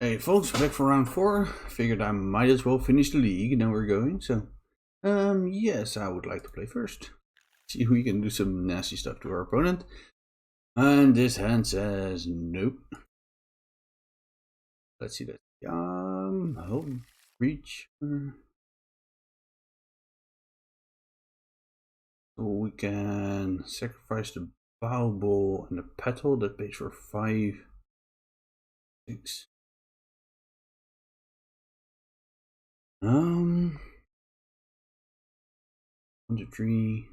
Hey folks, back for round 4. Figured I might as well finish the league and then we're going. So, yes, I would like to play first. See if we can do some nasty stuff to our opponent. And this hand says nope. Let's see that. Home reach. So we can sacrifice the bow ball and the petal that pays for 5, 6. 1, 2, 3,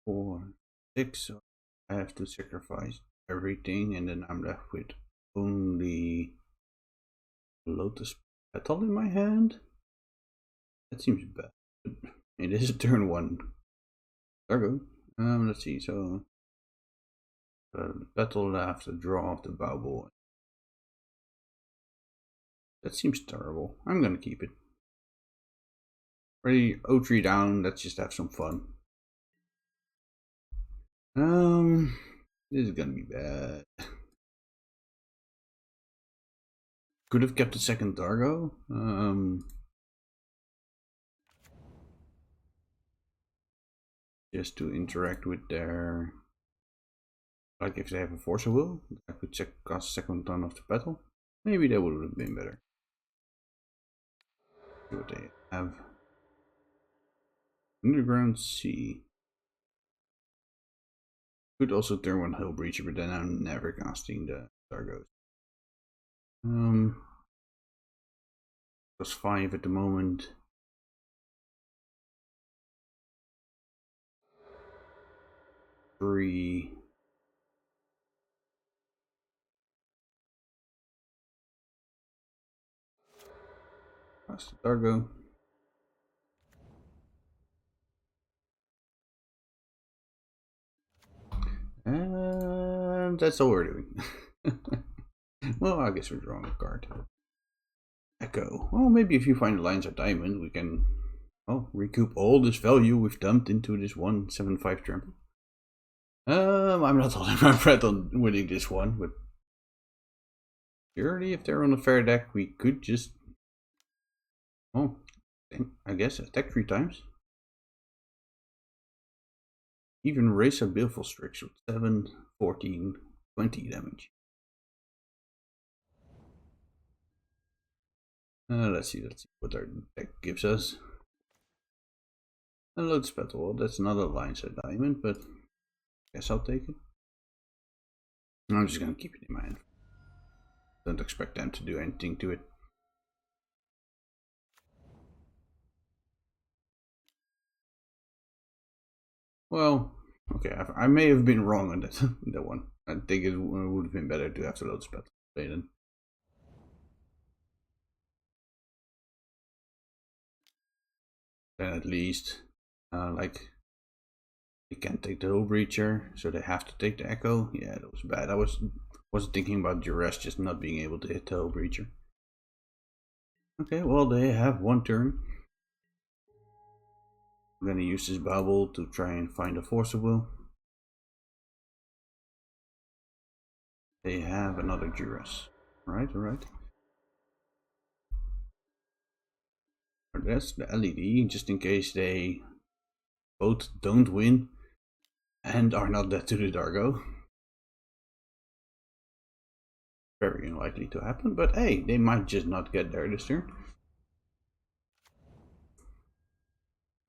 4, 6. So I have to sacrifice everything, and then I'm left with only lotus petal in my hand. That seems bad. It is a turn 1. There we go. Let's see. So the petal left, the draw of the bow ball. That seems terrible. I'm gonna keep it. Ready? O3 down. Let's just have some fun. This is gonna be bad. Could have kept the second Dargo. Just to interact with their, like if they have a force of will, I could cast second turn of the petal. Maybe that would have been better. See what they have. Underground Sea. Could also turn 1 Hull Breacher, but then I'm never casting the Dargos. Plus 5 at the moment. Three. Cast the Dargo. And that's all we're doing. Well, I guess we're drawing a card. Echo. Well, maybe if you find the lines of diamond, we can recoup all this value we've dumped into this 1/7/5 trample. I'm not holding my breath on winning this one, but surely if they're on a fair deck, we could just, I guess, attack 3 times. Even raise a Baleful Strix with 7, 14, 20 damage. Let's see what our deck gives us. A Lotus Petal. Well, that's another Lion's Head Diamond, but I guess I'll take it. I'm just gonna keep it in my hand. Don't expect them to do anything to it. Well, okay, I may have been wrong on that that one. I think it would have been better to have the Lotus Petal play then. Then at least, like, they can't take the Hull Breacher, so they have to take the Echo. Yeah, that was bad. I wasn't thinking about Duress just not being able to hit the Hull Breacher. Okay, well, they have 1 turn. I'm gonna use this bubble to try and find a Force of Will. They have another Duress. Alright. That's the LED, just in case they both don't win and are not dead to the Dargo. Very unlikely to happen, but hey, they might just not get there this turn.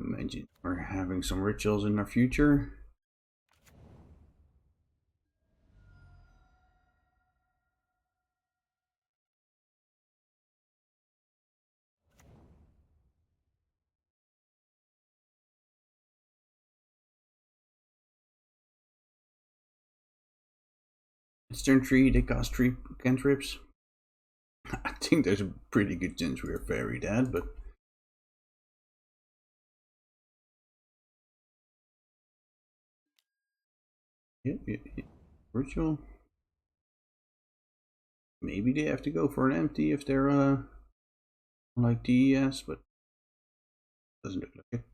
Imagine we're having some rituals in our future. It's turn 3, they cast 3 cantrips. I think there's a pretty good chance we're very dead, but yeah. Ritual. Maybe they have to go for an empty if they're like DES, but doesn't look like it.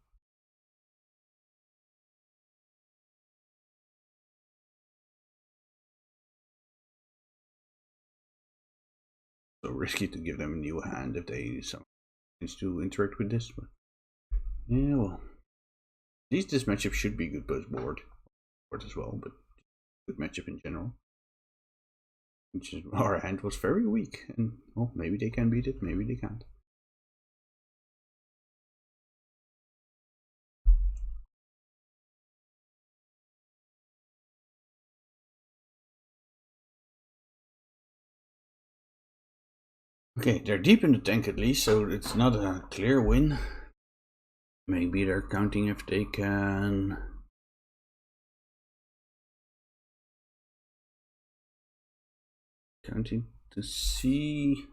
So risky to give them a new hand if they somehow to interact with this. But yeah, well, at least this matchup should be good post board as well, but good matchup in general. Which is, our hand was very weak, and well, maybe they can beat it, maybe they can't. Okay, they're deep in the tank at least, so it's not a clear win. Maybe they're counting if they can. Counting to see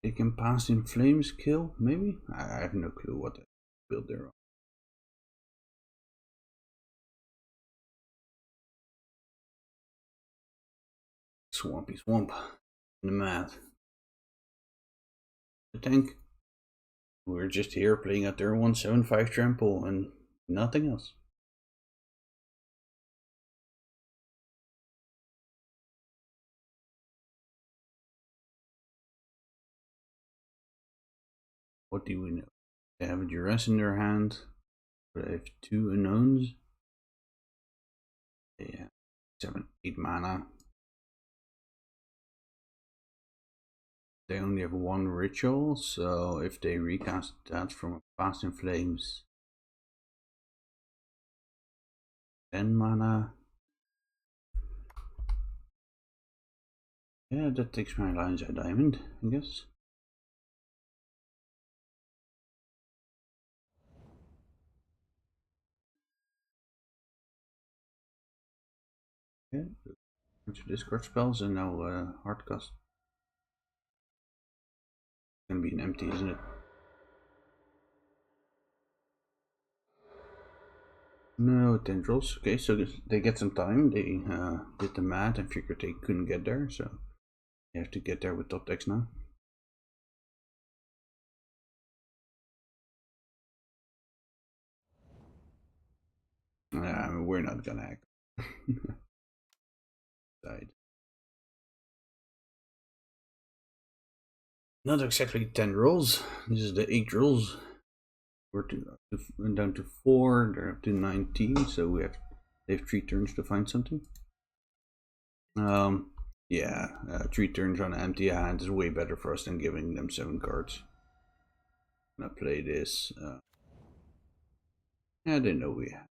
they can pass in flames kill, maybe? I have no clue what they build there on. Swampy swamp. In the math. The tank. We're just here playing at their 175 trample and nothing else. What do we know? They have a duress in their hand. They have 2 unknowns. They have 7, 8 mana. They only have 1 ritual, so if they recast that from a Fast in Flames, 10 mana. Yeah, that takes my Lion's Eye Diamond, I guess. Yeah, bunch of discard spells and now hardcast. Gonna be an empty, isn't it? No tendrils. Okay, so they get some time. They did the math and figured they couldn't get there, so you have to get there with top decks now. We're not gonna act. Died. Not exactly 10 rolls. This is the 8 rolls. We're down to 4. They're up to 19. So they have 3 turns to find something. Yeah, 3 turns on an empty hand is way better for us than giving them 7 cards. I'm gonna play this. Yeah, they know we have.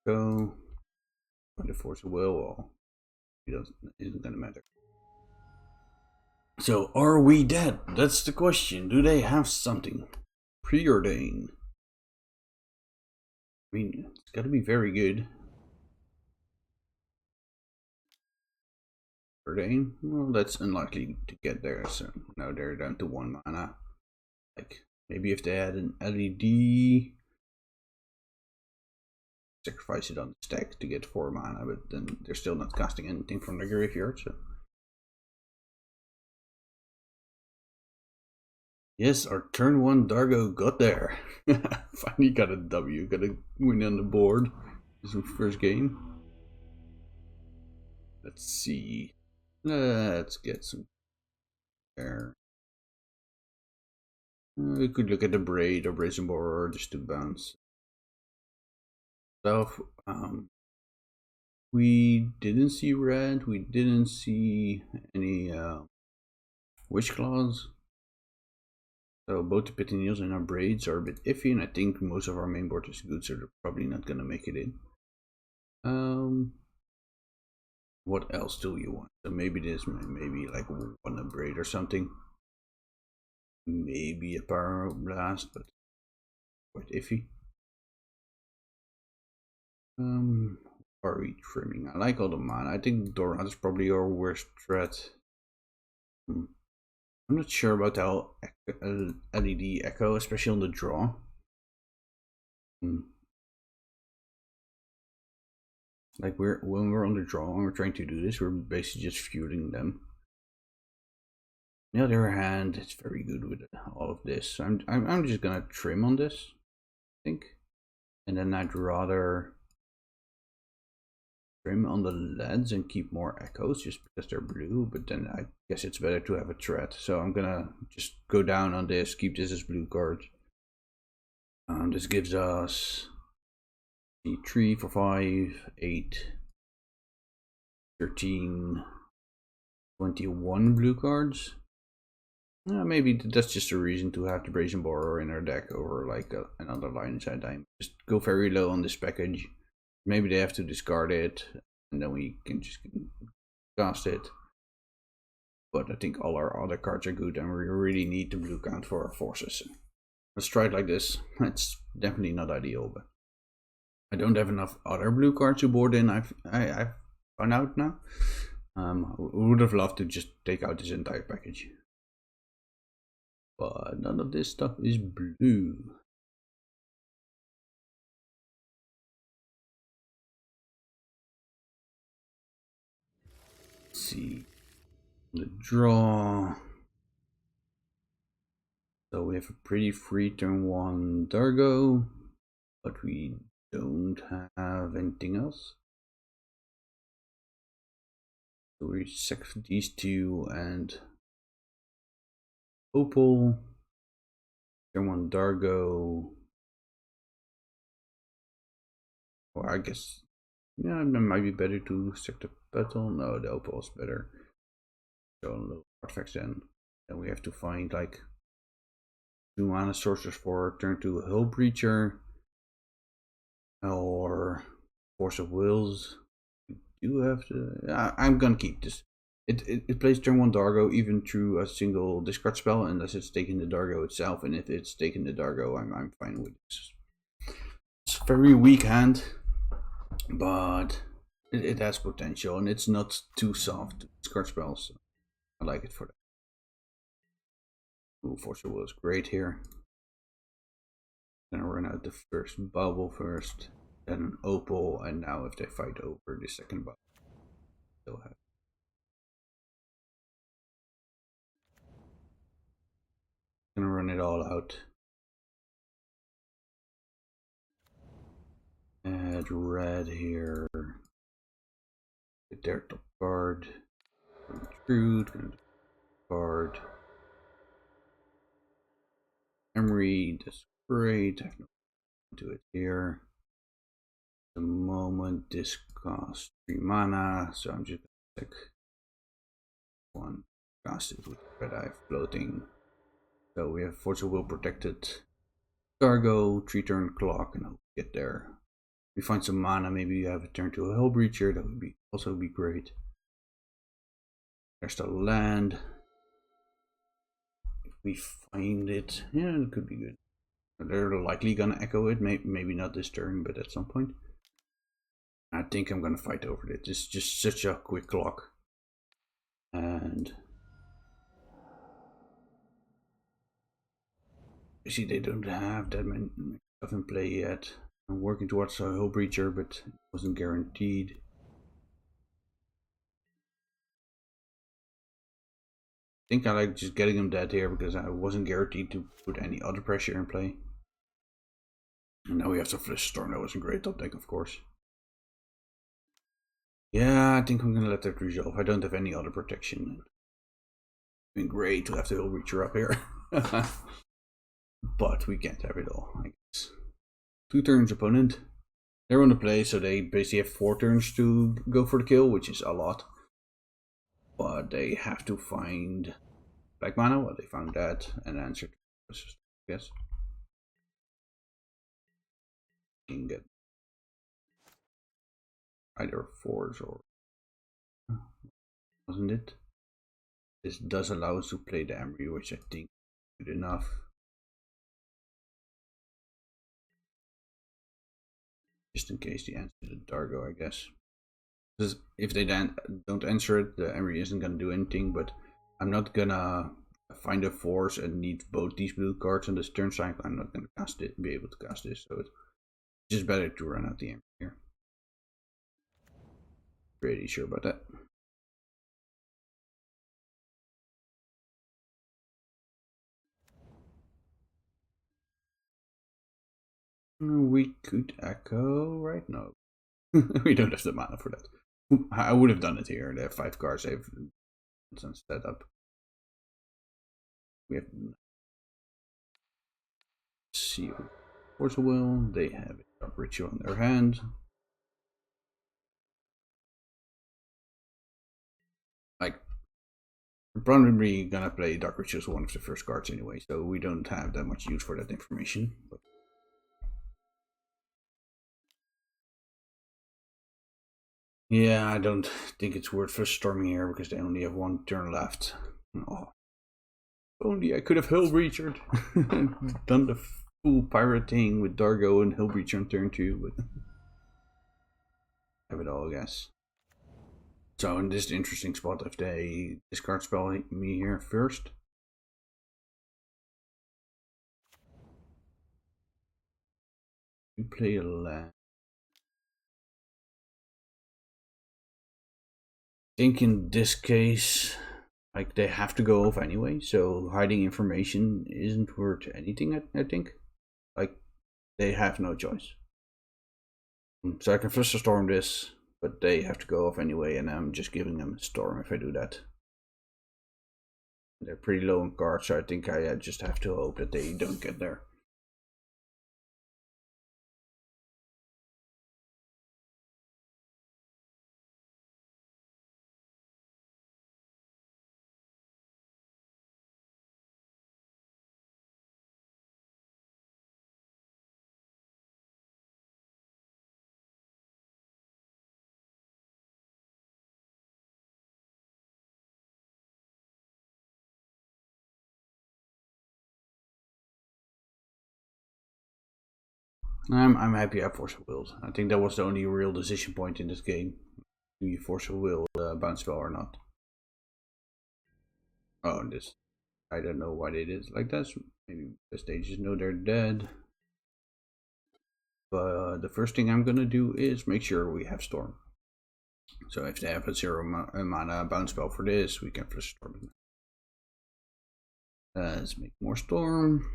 Go. But the force of will, well, isn't gonna matter. So, are we dead? That's the question. Do they have something preordained? I mean, it's gotta be very good. Preordain? Well, that's unlikely to get there, so now they're down to 1 mana. Like, maybe if they had an LED, sacrifice it on the stack to get 4 mana, but then they're still not casting anything from the graveyard, so. Yes, our turn 1 Dargo got there. Finally got a W, got a win on the board. This is my first game. Let's see. Let's get some there. We could look at the braid or brazen borer just to bounce. So, we didn't see red. We didn't see any witch claws. So both the Pitineals and our braids are a bit iffy, and I think most of our main board is good, so they're probably not gonna make it in. What else do you want? So maybe this, maybe like one a braid or something. Maybe a power blast, but quite iffy. Are we trimming? I like all the mana. I think Doran is probably our worst threat. I'm not sure about how LED Echo, especially on the draw. Like when we're on the draw and we're trying to do this, we're basically just feuding them. On the other hand, it's very good with all of this. I'm just gonna trim on this, I think, and then I'd rather trim on the LEDs and keep more echoes just because they're blue. But then I guess it's better to have a thread. So I'm gonna just go down on this, keep this as blue cards. This gives us 3, 4, 5, 8, 13, 21 blue cards. Maybe that's just a reason to have the Brazen Borer in our deck over like another line inside time. Just go very low on this package. Maybe they have to discard it, and then we can just cast it. But I think all our other cards are good, and we really need the blue count for our forces. Let's try it like this. It's definitely not ideal, but I don't have enough other blue cards to board in. I've found out now. I would have loved to just take out this entire package, but none of this stuff is blue. Let's see the draw. So we have a pretty free turn 1 Dargo, but we don't have anything else. So we sack these two and Opal. Turn 1 Dargo. Or I guess, yeah, it might be better to sack the Petal. No, the Opal is better. So low artifacts then. Then we have to find like 2 mana sources for turn 2 Hull Breacher or Force of Wills. We do have to. I'm gonna keep this. It plays turn 1 Dargo even through a single discard spell unless it's taking the Dargo itself, and if it's taking the Dargo, I'm fine with this. It's a very weak hand, but it has potential and it's not too soft to discard spells. So I like it for that. Ooh, Force of Will is great here. Gonna run out the first bubble first, then an Opal, and now if they fight over the second bubble, they'll have. Gonna run it all out. Add red here. Get their top card. Intrude. Card. Emery. That's great. I have no do it here. The moment this costs 3 mana, so I'm just gonna take 1. Cast it with red eye floating. So we have Force of Will protected. Cargo, 3 turn clock, and I'll get there. We find some mana, maybe you have a turn to a Hull Breacher, that would also be great. There's the land. If we find it, yeah, it could be good. They're likely gonna echo it, maybe not this turn, but at some point. I think I'm gonna fight over it. It's just such a quick clock. And you see, they don't have that many stuff in play yet. I'm working towards a Hull Breacher, but it wasn't guaranteed. I think I like just getting him dead here because I wasn't guaranteed to put any other pressure in play. And now we have to Flush Storm. That wasn't great top deck, of course. Yeah, I think I'm gonna let that resolve. I don't have any other protection. It's been great to have the Hull Breacher up here. But we can't have it all, I guess. 2 turns opponent. They're on the play, so they basically have 4 turns to go for the kill, which is a lot. But they have to find black mana. Well, they found that and answered, I guess. You can get either 4s or. Wasn't it? This does allow us to play the Emery, which I think is good enough. Just in case the answer is the Dargo, I guess. Because if they don't answer it, the Emery isn't gonna do anything, but I'm not gonna find a force and need both these blue cards on this turn cycle. I'm not gonna cast it, be able to cast this, so it's just better to run out the Emery here. Pretty sure about that. We could echo right now. We don't have the mana for that. I would have done it here. They have 5 cards. They've set up. We have Seal. Force Will. They have a Dark Ritual in their hand. Like, we're probably gonna play Dark Ritual as one of the first cards anyway, so we don't have that much use for that information. But yeah, I don't think it's worth for storming here because they only have 1 turn left. Oh, only I could have Hellbreachered and done the full pirate thing with Dargo and Hellbreacher on turn 2, but have it all, I guess. So in this interesting spot, if they discard spell me here first. We play a land. I think in this case, like, they have to go off anyway, so hiding information isn't worth anything, I think. Like, they have no choice. So I can Flusterstorm this, but they have to go off anyway, and I'm just giving them a storm if I do that. They're pretty low on cards, so I think I just have to hope that they don't get there. I'm happy I Force of Will. I think that was the only real decision point in this game. Do you Force of Will bounce spell or not? Oh, this. I don't know why they did it like that. Maybe because they just know they're dead. But the first thing I'm gonna do is make sure we have Storm. So if they have a 0 mana bounce spell for this, we can first Storm. Let's make more Storm.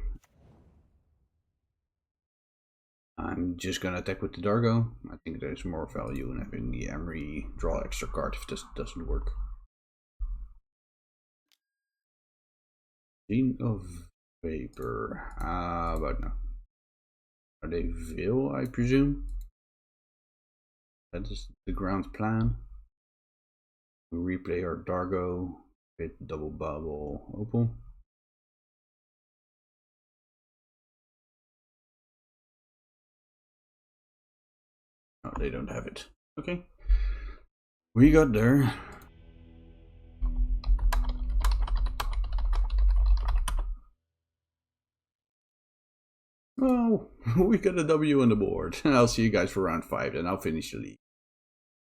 I'm just gonna attack with the Dargo. I think there's more value in having the Emery draw extra card if this doesn't work. Scene of Vapor. But no. Are they Veil, I presume? That is the ground plan. We replay our Dargo with double bubble Opal. Oh, they don't have it. Okay. We got there. Oh, we got a W on the board. I'll see you guys for round 5, and I'll finish the league.